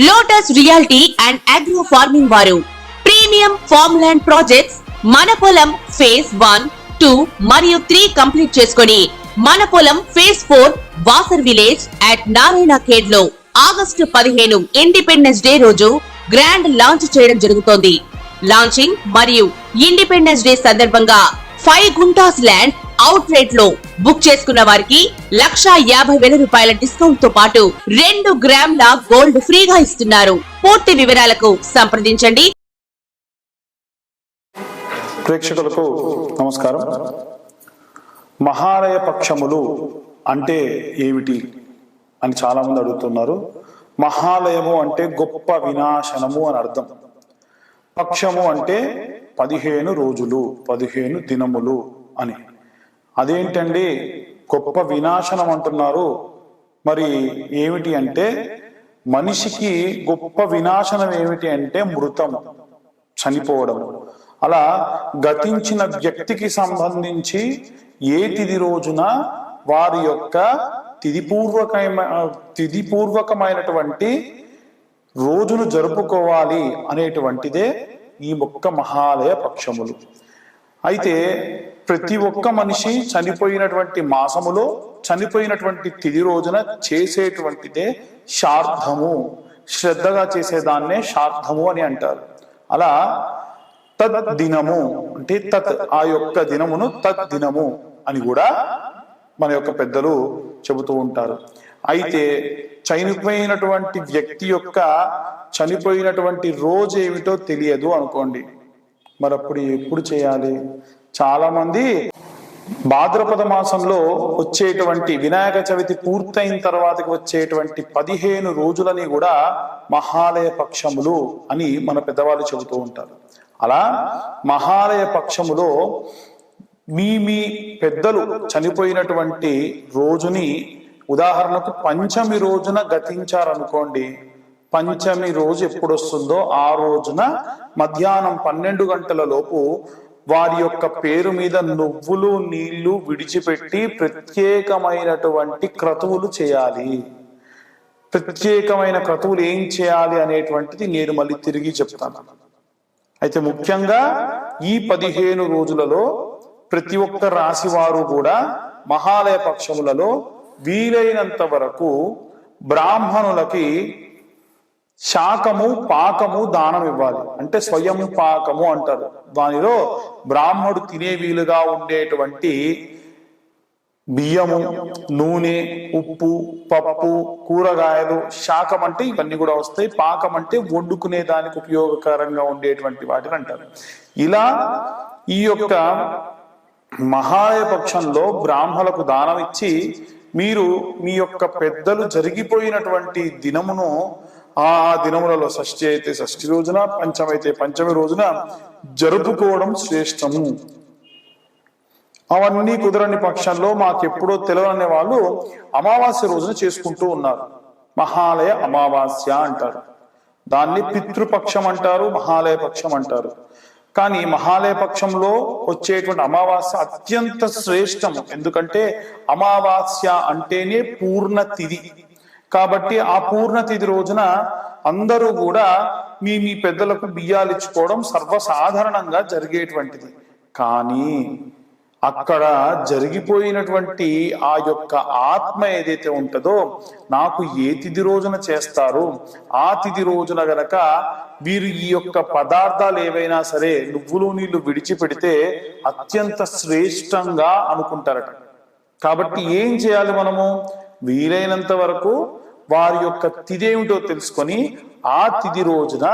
Lotus reality and agro farming వారు premium farm land projects మన పొలం ఫేజ్ 1, 2 మరియు 3 కంప్లీట్ చేసుకొని మన పొలం phase 4 Wasar village at Narayana Khed లో ఆగస్టు 15 ఇండిపెండెన్స్ డే రోజు గ్రాండ్ లాంచ్ చేయడం జరుగుతోంది. లాంచింగ్ మరియు ఇండిపెండెన్స్ డే సందర్భంగా 5 గుంటాస్ ల్యాండ్ అవుట్ రేట్ లో బుక్ చేసుకున్న వారికి 1,50,000 రూపాయల డిస్కౌంట్ తో పాటు 2 గ్రాముల గోల్డ్ ఫ్రీగా ఇస్తున్నారు. పూర్తి వివరాలకు సంప్రదించండి. ప్రేక్షకులకు నమస్కారం. మహాలయ పక్షములు అంటే ఏమిటి అని చాలా మంది అడుగుతున్నారు. మహాలయము అంటే గొప్ప వినాశనము అని అర్థం. పక్షము అంటే 15 రోజులు, 15 దినములు అని. అదేంటండి గొప్ప వినాశనం అంటున్నారు? మరి ఏమిటి అంటే, మనిషికి గొప్ప వినాశనం ఏమిటి అంటే మృతము, చనిపోవడం. అలా గతించిన వ్యక్తికి సంబంధించి ఏ తిథి రోజున వారి యొక్క తిథిపూర్వకమైనటువంటి రోజును జరుపుకోవాలి అనేటువంటిదే ఈ ఒక్క మహాలయ పక్షములు. అయితే ప్రతి ఒక్క మనిషి చనిపోయినటువంటి మాసములో చనిపోయినటువంటి తిథి రోజున చేసేటువంటిదే శ్రాద్ధము. శ్రద్ధగా చేసేదాన్నే శ్రాద్ధము అని అంటారు. అలా తద్దినము అంటే ఆ యొక్క దినమును తద్దినము అని కూడా మన యొక్క పెద్దలు చెబుతూ ఉంటారు. అయితే చనిపోయినటువంటి వ్యక్తి యొక్క చనిపోయినటువంటి రోజు ఏమిటో తెలియదు అనుకోండి, మరి అప్పుడు ఎప్పుడు చేయాలి? చాలా మంది భాద్రపద మాసంలో వచ్చేటువంటి వినాయక చవితి పూర్తయిన తర్వాతకి వచ్చేటువంటి 15 రోజులని కూడా మహాలయ పక్షములు అని మన పెద్దవాళ్ళు చెబుతూ ఉంటారు. అలా మహాలయ పక్షములో మీ పెద్దలు చనిపోయినటువంటి రోజుని, ఉదాహరణకు పంచమి రోజున గతించారనుకోండి, పంచమి రోజు ఎప్పుడు వస్తుందో ఆ రోజున మధ్యాహ్నం 12 గంటల లోపు వారి యొక్క పేరు మీద నువ్వులు నీళ్లు విడిచిపెట్టి ప్రత్యేకమైనటువంటి క్రతువులు చేయాలి. ప్రత్యేకమైన క్రతువులు ఏం చేయాలి అనేటువంటిది నేను మళ్ళీ తిరిగి చెప్తాను. అయితే ముఖ్యంగా ఈ 15 రోజులలో ప్రతి ఒక్క రాశి వారు కూడా మహాలయ పక్షములలో వీలైనంత వరకు బ్రాహ్మణులకి శాకము పాకము దానం ఇవ్వాలి. అంటే స్వయం పాకము అంటారు. దానిలో బ్రాహ్మడు తినే వీలుగా ఉండేటువంటి బియ్యము, నూనె, ఉప్పు, పప్పు, కూరగాయలు, శాకం అంటే ఇవన్నీ కూడా వస్తాయి. పాకం అంటే వండుకునే దానికి ఉపయోగకరంగా ఉండేటువంటి వాటిని అంటారు. ఇలా ఈ యొక్క మహాలయ పక్షంలో బ్రాహ్మణులకు దానం ఇచ్చి మీరు మీ యొక్క పెద్దలు జరిగిపోయినటువంటి దినమును ఆ దినములలో షష్ఠి అయితే షష్ఠి రోజున, పంచమైతే పంచమి రోజున జరుపుకోవడం శ్రేష్టము. అవన్నీ కుదరని పక్షంలో మాకెప్పుడో తెలియని వాళ్ళు అమావాస్య రోజున చేసుకుంటూ ఉన్నారు. మహాలయ అమావాస్య అంటారు. దాన్ని పితృపక్షం అంటారు, మహాలయ పక్షం అంటారు. కానీ మహాలయ పక్షంలో వచ్చేటువంటి అమావాస్య అత్యంత శ్రేష్టము. ఎందుకంటే అమావాస్య అంటేనే పూర్ణ తిథి. కాబట్టి ఆ పూర్ణ తిథి రోజున అందరూ కూడా మీ పెద్దలకు బియ్యాలు ఇచ్చుకోవడం సర్వసాధారణంగా జరిగేటువంటిది. కానీ అక్కడ జరిగిపోయినటువంటి ఆ యొక్క ఆత్మ ఏదైతే ఉంటుందో, నాకు ఏ తిథి రోజున చేస్తారు, ఆ తిథి రోజున గనక వీరు ఈ యొక్క పదార్థాలు ఏవైనా సరే నువ్వులు నీళ్లు విడిచిపెడితే అత్యంత శ్రేష్టంగా అనుకుంటారట. కాబట్టి ఏం చేయాలి? మనము వీలైనంత వరకు వారి యొక్క తిథి ఏమిటో తెలుసుకొని ఆ తిథి రోజున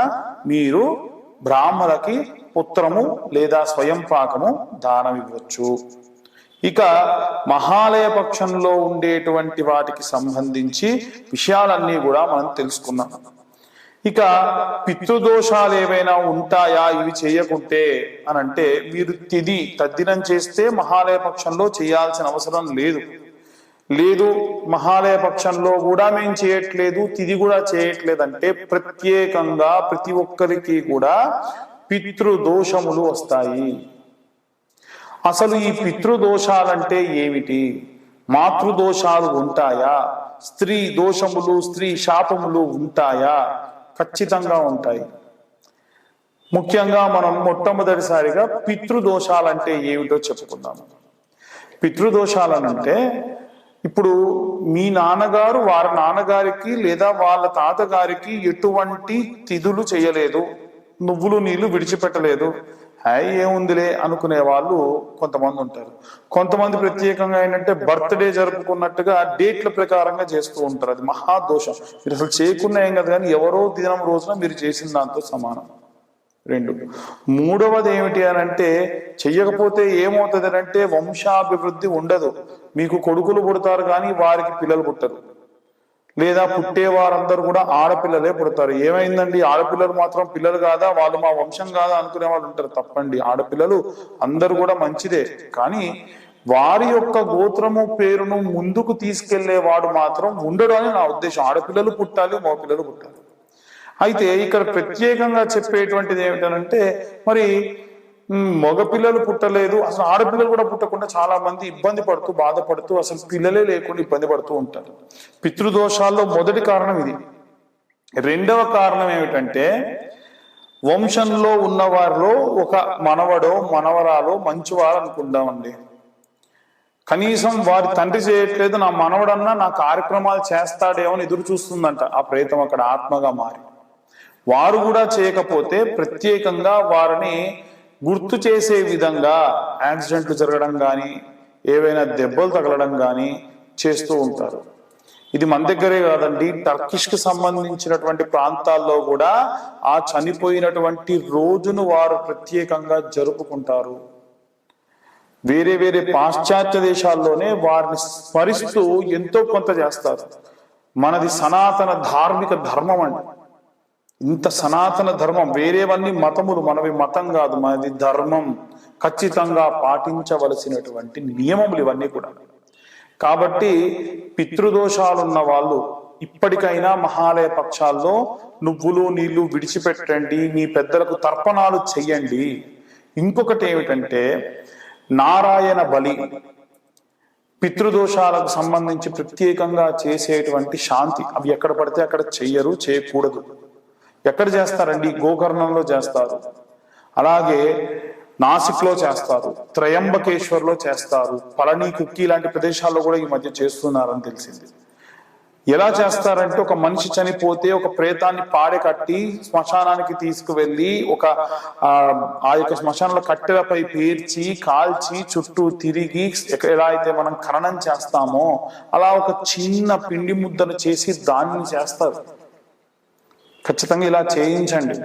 మీరు బ్రాహ్మణులకి పుత్రము లేదా స్వయం పాకము దానం ఇవ్వచ్చు. ఇక మహాలయ పక్షంలో ఉండేటువంటి వాటికి సంబంధించి విషయాలన్నీ కూడా మనం తెలుసుకున్నాం. ఇక పితృదోషాలు ఏవైనా ఉంటాయా ఇవి చేయకుంటే అని అంటే, మీరు తిథి తద్దినం చేస్తే మహాలయ పక్షంలో చేయాల్సిన అవసరం లేదు. మహాలయ పక్షంలో కూడా మేము చేయట్లేదు, తిథి కూడా చేయట్లేదు అంటే ప్రత్యేకంగా ప్రతి ఒక్కరికి కూడా పితృదోషములు వస్తాయి. అసలు ఈ పితృదోషాలంటే ఏమిటి? మాతృదోషాలు ఉంటాయా? స్త్రీ దోషములు, స్త్రీ శాపములు ఉంటాయా? ఖచ్చితంగా ఉంటాయి. ముఖ్యంగా మనం మొట్టమొదటిసారిగా పితృదోషాలంటే ఏమిటో చెప్పుకుందాము. పితృదోషాలనంటే ఇప్పుడు మీ నాన్నగారు వారి నాన్నగారికి లేదా వాళ్ళ తాతగారికి ఎటువంటి తిథులు చేయలేదు, నువ్వులు నీళ్లు విడిచిపెట్టలేదు, హాయ్ ఏముందిలే అనుకునే వాళ్ళు కొంతమంది ఉంటారు. కొంతమంది ప్రత్యేకంగా ఏంటంటే బర్త్డే జరుపుకున్నట్టుగా డేట్ల ప్రకారంగా చేస్తూ ఉంటారు. అది మహాదోషం. మీరు అసలు చేయకుండా ఏం కదా, కానీ ఎవరో దినం రోజున మీరు చేసిన దాంతో సమానం. 2, మూడవది ఏమిటి అని అంటే, చెయ్యకపోతే ఏమవుతుంది అంటే వంశాభివృద్ధి ఉండదు. మీకు కొడుకులు పుడతారు కానీ వారికి పిల్లలు పుట్టరు, లేదా పుట్టే వారందరూ కూడా ఆడపిల్లలే పుడతారు. ఏమైందండి, ఆడపిల్లలు మాత్రం పిల్లలు కాదా, వాళ్ళు మా వంశం కాదా అనుకునే వాళ్ళు ఉంటారు. తప్పండి, ఆడపిల్లలు అందరూ కూడా మంచిదే, కానీ వారి యొక్క గోత్రము పేరును ముందుకు తీసుకెళ్లేవాడు మాత్రం ఉండడు అని నా ఉద్దేశం. ఆడపిల్లలు పుట్టాలి, మగపిల్లలు పుట్టాలి. అయితే ఇక్కడ ప్రత్యేకంగా చెప్పేటువంటిది ఏమిటనంటే, మరి మగపిల్లలు పుట్టలేదు, అసలు ఆడపిల్లలు కూడా పుట్టకుండా చాలా మంది ఇబ్బంది పడుతూ బాధపడుతూ అసలు పిల్లలే లేకుండా ఇబ్బంది పడుతూ ఉంటారు. పితృదోషాల్లో మొదటి కారణం ఇది. రెండవ కారణం ఏమిటంటే, వంశంలో ఉన్న వారిలో ఒక మనవడో మనవరాలో మంచివారు అనుకుందామండి. కనీసం వారి తండ్రి చేయట్లేదు, నా మనవడన్నా నా కార్యక్రమాలు చేస్తాడేమో అని ఎదురు చూస్తుందంట ఆ ప్రేతం అక్కడ ఆత్మగా మారి. వారు కూడా చేయకపోతే ప్రత్యేకంగా వారిని గుర్తు చేసే విధంగా యాక్సిడెంట్లు జరగడం కానీ, ఏవైనా దెబ్బలు తగలడం కానీ చేస్తూ ఉంటారు. ఇది మన దగ్గరే కాదండి, టర్కిష్ కి సంబంధించినటువంటి ప్రాంతాల్లో కూడా ఆ చనిపోయినటువంటి రోజును వారు ప్రత్యేకంగా జరుపుకుంటారు. వేరే వేరే పాశ్చాత్య దేశాల్లోనే వారిని స్మరిస్తూ ఎంతో కొంత చేస్తారు. మనది సనాతన ధార్మిక ధర్మం అండి. ఇంత సనాతన ధర్మం, వేరేవన్నీ మతములు, మనవి మతం కాదు, మనది ధర్మం. ఖచ్చితంగా పాటించవలసినటువంటి నియమములు ఇవన్నీ కూడా. కాబట్టి పితృదోషాలున్న వాళ్ళు ఇప్పటికైనా మహాలయ పక్షాల్లో నువ్వులు నీళ్లు విడిచిపెట్టండి, మీ పెద్దలకు తర్పణాలు చెయ్యండి. ఇంకొకటి ఏమిటంటే నారాయణ బలి, పితృదోషాలకు సంబంధించి ప్రత్యేకంగా చేసేటువంటి శాంతి. అవి ఎక్కడ పడితే అక్కడ చెయ్యరు, చేయకూడదు. ఎక్కడ చేస్తారండి, గోకర్ణంలో చేస్తారు, అలాగే నాసిక్ లో చేస్తారు, త్రయంబకేశ్వర్లో చేస్తారు, పళని కుక్కి లాంటి ప్రదేశాల్లో కూడా ఈ మధ్య చేస్తున్నారని తెలిసింది. ఎలా చేస్తారంటే, ఒక మనిషి చనిపోతే ఒక ప్రేతాన్ని పాడె కట్టి శ్మశానానికి తీసుకువెళ్ళి ఆ యొక్క శ్మశానంలో కట్టెలపై పేర్చి కాల్చి చుట్టూ తిరిగి ఎలా అయితే మనం ఖననం చేస్తామో అలా ఒక చిన్న పిండి ముద్దను చేసి దాన్ని చేస్తారు. ఖచ్చితంగా ఇలా చేయించండి,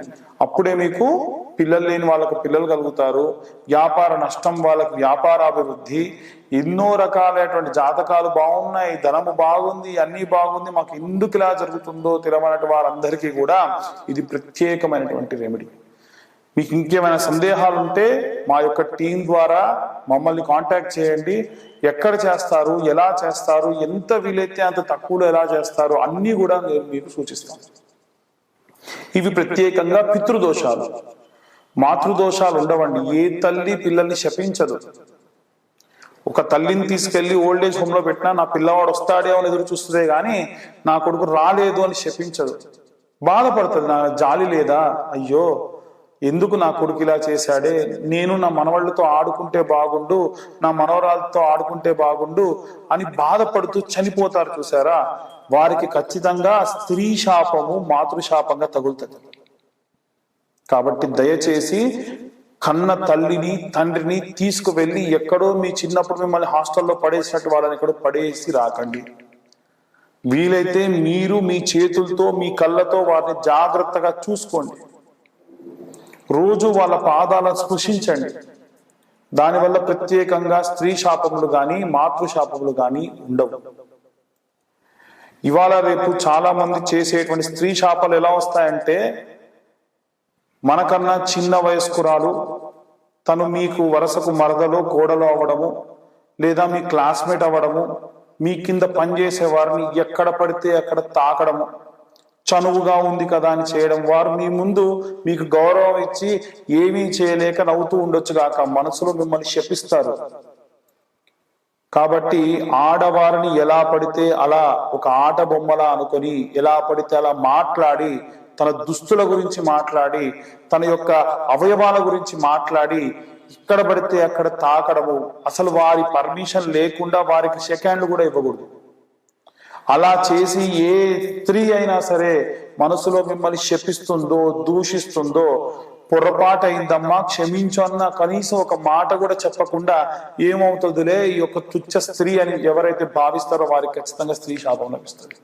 అప్పుడే మీకు పిల్లలు లేని వాళ్ళకు పిల్లలు కలుగుతారు, వ్యాపార నష్టం వాళ్ళకి వ్యాపారాభివృద్ధి, ఎన్నో రకాలైనటువంటి జాతకాలు బాగున్నాయి, ధనము బాగుంది, అన్ని బాగుంది, మాకు ఎందుకు ఇలా జరుగుతుందో తెలియనటువంటి వారందరికీ కూడా ఇది ప్రత్యేకమైనటువంటి రెమెడీ. మీకు ఇంకేమైనా సందేహాలు ఉంటే మా యొక్క టీం ద్వారా మమ్మల్ని కాంటాక్ట్ చేయండి. ఎక్కడ చేస్తారు, ఎలా చేస్తారు, ఎంత వీలైతే అంత తక్కువలో ఎలా చేస్తారు అన్నీ కూడా నేను మీకు సూచిస్తాను. ఇవి ప్రత్యేకంగా పితృదోషాలు. మాతృదోషాలు ఉండవండి. ఏ తల్లి పిల్లల్ని శపించదు. ఒక తల్లిని తీసుకెళ్లి ఓల్డేజ్ హోమ్ లో పెట్టినా నా పిల్లవాడు వస్తాడే అని ఎదురు చూస్తుందే గాని నా కొడుకు రాలేదు అని శపించదు. బాధపడుతుంది, నా జాలి లేదా, అయ్యో ఎందుకు నా కొడుకు ఇలా చేశాడే, నేను నా మనవాళ్ళతో ఆడుకుంటే బాగుండు, నా మనవరాలతో ఆడుకుంటే బాగుండు అని బాధపడుతూ చనిపోతారు చూసారా, వారికి ఖచ్చితంగా స్త్రీ శాపము మాతృశాపంగా తగులుతుంది. కాబట్టి దయచేసి కన్న తల్లిని తండ్రిని తీసుకువెళ్ళి ఎక్కడో మీ చిన్నప్పుడు మిమ్మల్ని హాస్టల్లో పడేసినట్టు వాళ్ళని ఎక్కడో పడేసి రాకండి. వీలైతే మీరు మీ చేతులతో మీ కళ్ళతో వారిని జాగ్రత్తగా చూసుకోండి. రోజు వాళ్ళ పాదాలను స్పృశించండి. దానివల్ల ప్రత్యేకంగా స్త్రీ శాపములు కానీ మాతృశాపములు కానీ ఉండవు. ఇవాళ రేపు చాలా మంది చేసేటువంటి స్త్రీ శాపాలు ఎలా వస్తాయంటే, మనకన్నా చిన్న వయస్కురాలు తను మీకు వరసకు మరదలో కోడలో అవ్వడము, లేదా మీ క్లాస్మేట్ అవ్వడము, మీ కింద పనిచేసే వారిని ఎక్కడ పడితే అక్కడ తాకడము, చనువుగా ఉంది కదా అని చేయడం, వారు మీ ముందు మీకు గౌరవం ఇచ్చి ఏమీ చేయలేక నవ్వుతూ ఉండొచ్చు గాక మనసులో మిమ్మల్ని శపిస్తారు. కాబట్టి ఆడవారిని ఎలా పడితే అలా ఒక ఆట బొమ్మలా అనుకొని ఎలా పడితే అలా మాట్లాడి తన దుస్తుల గురించి మాట్లాడి, తన యొక్క అవయవాల గురించి మాట్లాడి, ఇక్కడ పడితే అక్కడ తాకడము, అసలు వారి పర్మిషన్ లేకుండా వారికి సెకండ్లు కూడా ఇవ్వకూడదు. అలా చేసి ఏ స్త్రీ అయినా సరే మనసులో మిమ్మల్ని శపిస్తుందో, దూషిస్తుందో, పొరపాటు అయిందమ్మా క్షమించు అన్న కనీసం ఒక మాట కూడా చెప్పకుండా ఏమవుతుందిలే ఈ యొక్క తుచ్చ స్త్రీ అని ఎవరైతే భావిస్తారో వారికి ఖచ్చితంగా స్త్రీ శాపం లభిస్తుంది.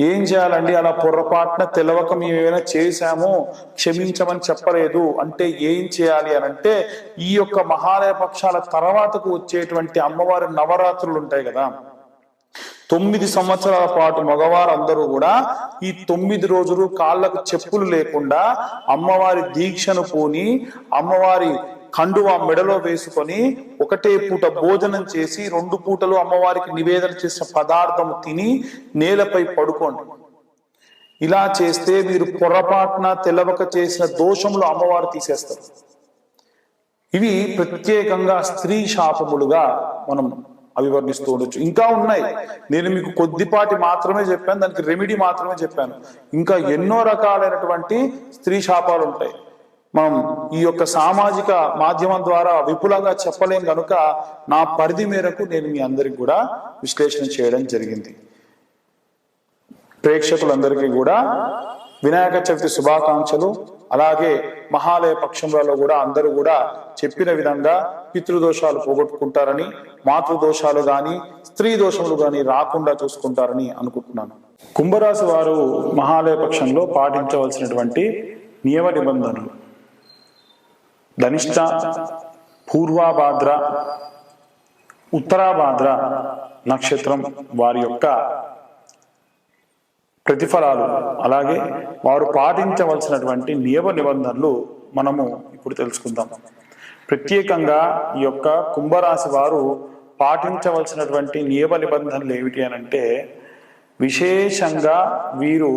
ఏం చేయాలండి? అలా పొరపాటున తెలవక మేము ఏమైనా చేశాము, క్షమించమని చెప్పలేదు అంటే ఏం చేయాలి అని అంటే, ఈ యొక్క మహాలయ పక్షాల తర్వాతకు వచ్చేటువంటి అమ్మవారి నవరాత్రులు ఉంటాయి కదా, 9 సంవత్సరాల పాటు మగవారందరూ కూడా ఈ 9 రోజులు కాళ్ళకు చెప్పులు లేకుండా అమ్మవారి దీక్షను పూని, అమ్మవారి కండువా మెడలో వేసుకొని ఒకటే పూట భోజనం చేసి 2 పూటలు అమ్మవారికి నివేదన చేసిన పదార్థం తిని నేలపై పడుకోండి. ఇలా చేస్తే మీరు పొరపాటున తెలవక చేసిన దోషములు అమ్మవారు తీసేస్తారు. ఇవి ప్రత్యేకంగా స్త్రీ శాపములుగా మనం అభివర్ణిస్తూ ఉండొచ్చు. ఇంకా ఉన్నాయి, నేను మీకు కొద్దిపాటి మాత్రమే చెప్పాను, దానికి రెమెడీ మాత్రమే చెప్పాను. ఇంకా ఎన్నో రకాలైనటువంటి స్త్రీ శాపాలు ఉంటాయి. మనం ఈ యొక్క సామాజిక మాధ్యమం ద్వారా విపులంగా చెప్పలేం కనుక నా పరిధి మేరకు నేను మీ అందరికి కూడా విశ్లేషణ చేయడం జరిగింది. ప్రేక్షకులందరికీ కూడా వినాయక చవితి శుభాకాంక్షలు. అలాగే మహాలయ పక్షంలో కూడా అందరూ కూడా చెప్పిన విధంగా పితృదోషాలు పోగొట్టుకుంటారని, మాతృదోషాలు గాని స్త్రీ దోషములు గాని రాకుండా చూసుకుంటారని అనుకుంటున్నాను. కుంభరాశి వారు మహాలయ పక్షంలో పాటించవలసినటువంటి నియమ నిబంధనలు: ధనిష్ట, పూర్వాభాద్ర, ఉత్తరాభాద్ర నక్షత్రం వారి యొక్క ప్రతిఫలాలు, అలాగే వారు పాటించవలసినటువంటి నియమ నిబంధనలు మనము ఇప్పుడు తెలుసుకుందాం. ప్రత్యేకంగా ఈ యొక్క కుంభరాశి వారు పాటించవలసినటువంటి నియమ నిబంధనలు ఏమిటి అని అంటే, విశేషంగా వీరు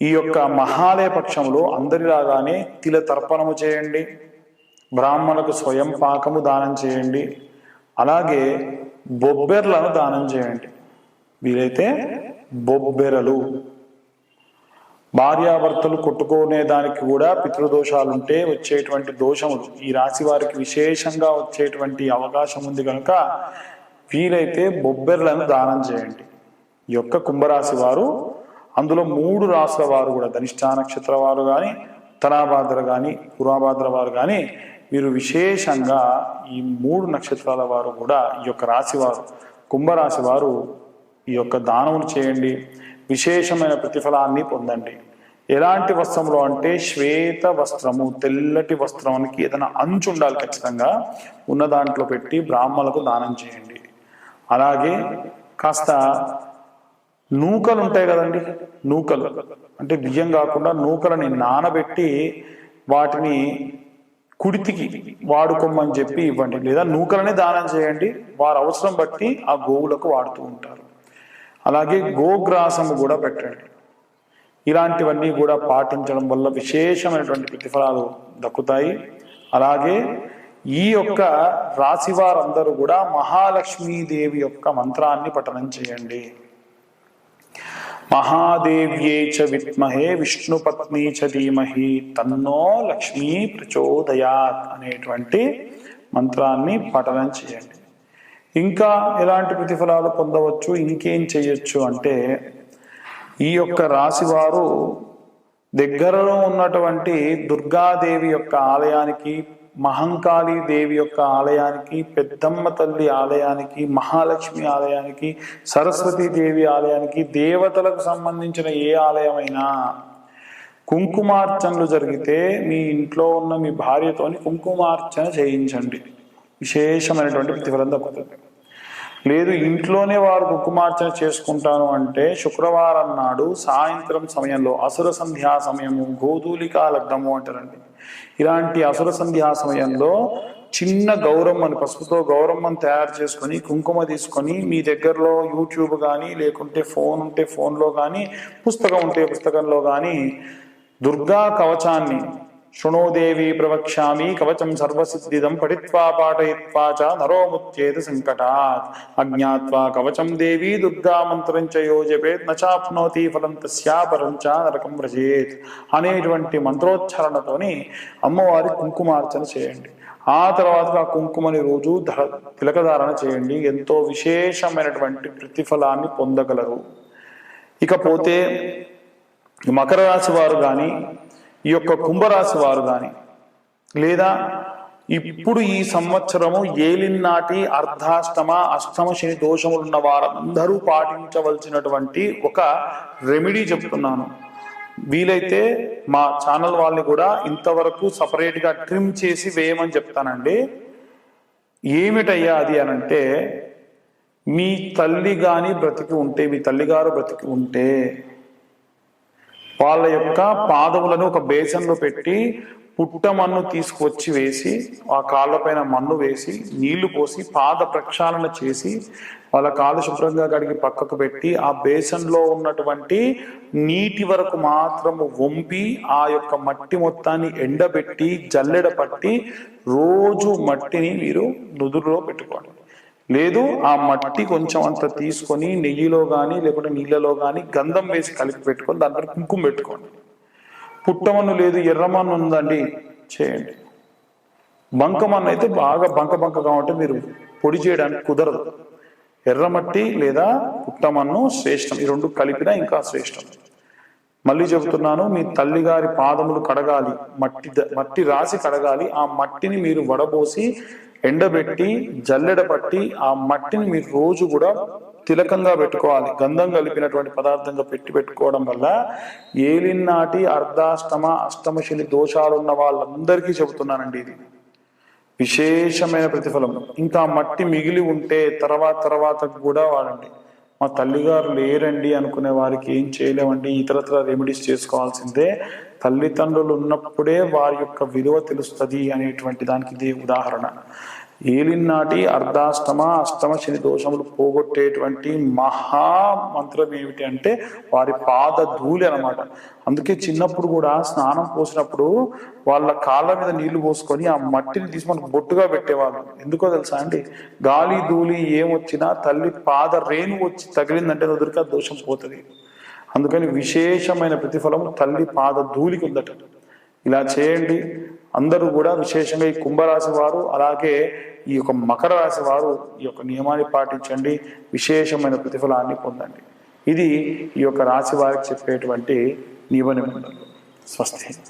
ఈ యొక్క మహాలయ పక్షంలో అందరిలాగానే తిల తర్పణము చేయండి, బ్రాహ్మణులకు స్వయం పాకము దానం చేయండి, అలాగే బొబ్బెర్లను దానం చేయండి. వీలైతే బొబ్బెరలు, భార్యాభర్తలు కొట్టుకునే దానికి కూడా పితృదోషాలుంటే వచ్చేటువంటి దోషములు ఈ రాశి వారికి విశేషంగా వచ్చేటువంటి అవకాశం ఉంది కనుక వీలైతే బొబ్బెర్లను దానం చేయండి. ఈ యొక్క కుంభరాశి వారు, అందులో 3 రాశుల వారు కూడా, ధనిష్ట నక్షత్ర వారు కానీ, ఉత్తరాభాద్ర కానీ, పూర్వభాద్ర వారు కానీ, వీరు విశేషంగా ఈ 3 నక్షత్రాల వారు కూడా ఈ యొక్క రాశి వారు, కుంభరాశి వారు ఈ యొక్క దానములు చేయండి, విశేషమైన ప్రతిఫలాన్ని పొందండి. ఎలాంటి వస్త్రములు అంటే శ్వేత వస్త్రము, తెల్లటి వస్త్రానికి ఏదైనా అంచు ఉండాలి, ఖచ్చితంగా ఉన్న దాంట్లో పెట్టి బ్రాహ్మణులకు దానం చేయండి. అలాగే కాస్త నూకలు ఉంటాయి కదండి, నూకలు అంటే బియ్యం కాకుండా నూకలని నానబెట్టి వాటిని కుడితికి వాడుకోమని చెప్పి ఇవ్వండి, లేదా నూకలనే దానం చేయండి. వారి అవసరం బట్టి ఆ గోవులకు వాడుతూ ఉంటారు. అలాగే గోగ్రాసము కూడా పెట్టండి. ఇలాంటివన్నీ కూడా పాటించడం వల్ల విశేషమైనటువంటి ప్రతిఫలాలు దక్కుతాయి. అలాగే ఈ యొక్క రాశి వారందరూ కూడా మహాలక్ష్మీదేవి యొక్క మంత్రాన్ని పఠనం చేయండి. మహాదేవ్యే చ విద్మహే విష్ణుపత్ని చ ధీమహి తన్నో లక్ష్మీ ప్రచోదయాత్ అనేటువంటి మంత్రాన్ని పఠనం చేయండి. ఇంకా ఎలాంటి ప్రతిఫలాలు పొందవచ్చు, ఇంకేం చేయొచ్చు అంటే, ఈ యొక్క రాశి వారు దగ్గరలో ఉన్నటువంటి దుర్గాదేవి యొక్క ఆలయానికి, మహంకాళీ దేవి యొక్క ఆలయానికి, పెద్దమ్మ తల్లి ఆలయానికి, మహాలక్ష్మి ఆలయానికి, సరస్వతీ దేవి ఆలయానికి, దేవతలకు సంబంధించిన ఏ ఆలయమైనా కుంకుమార్చనలు జరిగితే మీ ఇంట్లో ఉన్న మీ భార్యతోని కుంకుమార్చన చేయించండి. విశేషమైనటువంటి ప్రతిఫలం దక్కుతుంది. లేదు ఇంట్లోనే వారు కుంకుమార్చన చేసుకుంటాను అంటే శుక్రవారం నాడు సాయంత్రం సమయంలో, అసుర సంధ్యా సమయము, గోధూలికా లగ్నము అంటారండి, ఇలాంటి అసుర సంధ్యా సమయంలో చిన్న గౌరమ్మని, పసుపుతో గౌరమ్మని తయారు చేసుకొని కుంకుమ తీసుకొని మీ దగ్గరలో యూట్యూబ్ కానీ, లేకుంటే ఫోన్ ఉంటే ఫోన్లో కానీ, పుస్తకం ఉంటే పుస్తకంలో కానీ దుర్గా కవచాన్ని శృణో దేవి ప్రవక్ష్యామి కవచం సర్వసిద్ధిదం పఠిత్వా పాఠయిత్వా చ నరో ముచ్యేత సంకటాత్ అజ్ఞాత్వా కవచం దేవి దుర్గా మంత్రం చ యో జపేత్ నచాప్నోతి ఫలం తస్యా పరం చ నరకం వ్రజేత్ అనేటువంటి మంత్రోచ్చారణతోని అమ్మవారి కుంకుమార్చన చేయండి. ఆ తర్వాత ఆ కుంకుమని రోజు తిలకధారణ చేయండి. ఎంతో విశేషమైనటువంటి ప్రతిఫలాన్ని పొందగలరు. ఇకపోతే మకర రాశి వారు కానీ ఈ యొక్క కుంభరాశి వారు కానీ లేదా ఇప్పుడు ఈ సంవత్సరము ఏలినాటి అర్ధాష్టమ అష్టమ శని దోషములున్న వారందరూ పాటించవలసినటువంటి ఒక రెమెడీ చెప్తున్నాను. వీలైతే మా ఛానల్ వాళ్ళని కూడా ఇంతవరకు సపరేట్గా ట్రిమ్ చేసి వేయమని చెప్తానండి. ఏమిటయ్యా అది అనంటే, మీ తల్లి కానీ బ్రతికి ఉంటే, మీ తల్లిగారు బ్రతికి ఉంటే వాళ్ళ యొక్క పాదములను ఒక బేసన్లో పెట్టి పుట్టమన్ను తీసుకువచ్చి వేసి ఆ కాళ్ళపైన మన్ను వేసి నీళ్లు పోసి పాద ప్రక్షాళన చేసి వాళ్ళ కాళ్ళు శుభ్రంగా కడిగి పక్కకు పెట్టి ఆ బేసన్లో ఉన్నటువంటి నీటి వరకు మాత్రము వంపి ఆ యొక్క మట్టి మొత్తాన్ని ఎండబెట్టి జల్లెడ పట్టి రోజు మట్టిని మీరు నుదురులో పెట్టుకోండి. లేదు ఆ మట్టి కొంచెం అంత తీసుకొని నెయ్యిలో కానీ లేకుంటే నీళ్ళలో కానీ గంధం వేసి కలిపి పెట్టుకొని దాంట్లో కుంకుమ పెట్టుకోండి. పుట్టమన్ను లేదు ఎర్రమన్ను ఉందండి చేయండి. బంకమన్ను అయితే బాగా బంకగా ఉంటే మీరు పొడి చేయడానికి కుదరదు. ఎర్రమట్టి లేదా పుట్టమన్ను శ్రేష్టం. ఈ రెండు కలిపినా ఇంకా శ్రేష్టం. మళ్ళీ చెబుతున్నాను, మీ తల్లిగారి పాదములు కడగాలి, మట్టి రాసి కడగాలి. ఆ మట్టిని మీరు వడబోసి ఎండబెట్టి జల్లెడ పట్టి ఆ మట్టిని మీరు రోజు కూడా తిలకంగా పెట్టుకోవాలి. గంధం కలిపినటువంటి పదార్థంగా పెట్టుకోవడం వల్ల ఏలినాటి అర్ధాష్టమ అష్టమ శని దోషాలున్న వాళ్ళందరికీ చెబుతున్నానండి, ఇది విశేషమైన ప్రతిఫలం. ఇంకా మట్టి మిగిలి ఉంటే తర్వాత కూడా వాడండి. మా తల్లిగారు లేరండి అనుకునే వారికి ఏం చేయలేమండి, ఇతరత్ర రెమెడీస్ చేసుకోవాల్సిందే. తల్లిదండ్రులు ఉన్నప్పుడే వారి యొక్క విలువ తెలుస్తుంది అనేటువంటి దానికి ఇది ఉదాహరణ. ఏలినాటి అర్ధాష్టమ అష్టమ శని దోషములు పోగొట్టేటువంటి మహామంత్రం ఏమిటి అంటే వారి పాద ధూళి అనమాట. అందుకే చిన్నప్పుడు కూడా స్నానం పోసినప్పుడు వాళ్ళ కాళ్ళ మీద నీళ్లు పోసుకొని ఆ మట్టిని తీసి మనకు బొట్టుగా పెట్టేవాళ్ళు. ఎందుకో తెలుసా అండి, గాలి ధూళి ఏమొచ్చినా తల్లి పాద రేణు వచ్చి తగిలిందంటే ఎదురుగా దోషం పోతుంది. అందుకని విశేషమైన ప్రతిఫలం తల్లి పాద ధూళికి ఉందట. ఇలా చేయండి అందరూ కూడా. విశేషంగా ఈ కుంభరాశి వారు అలాగే ఈ యొక్క మకర రాశి వారు ఈ యొక్క నియమాన్ని పాటించండి, విశేషమైన ప్రతిఫలాన్ని పొందండి. ఇది ఈ యొక్క రాశి వారికి చెప్పేటువంటి నియమ నిబంధనలు. స్వస్తి.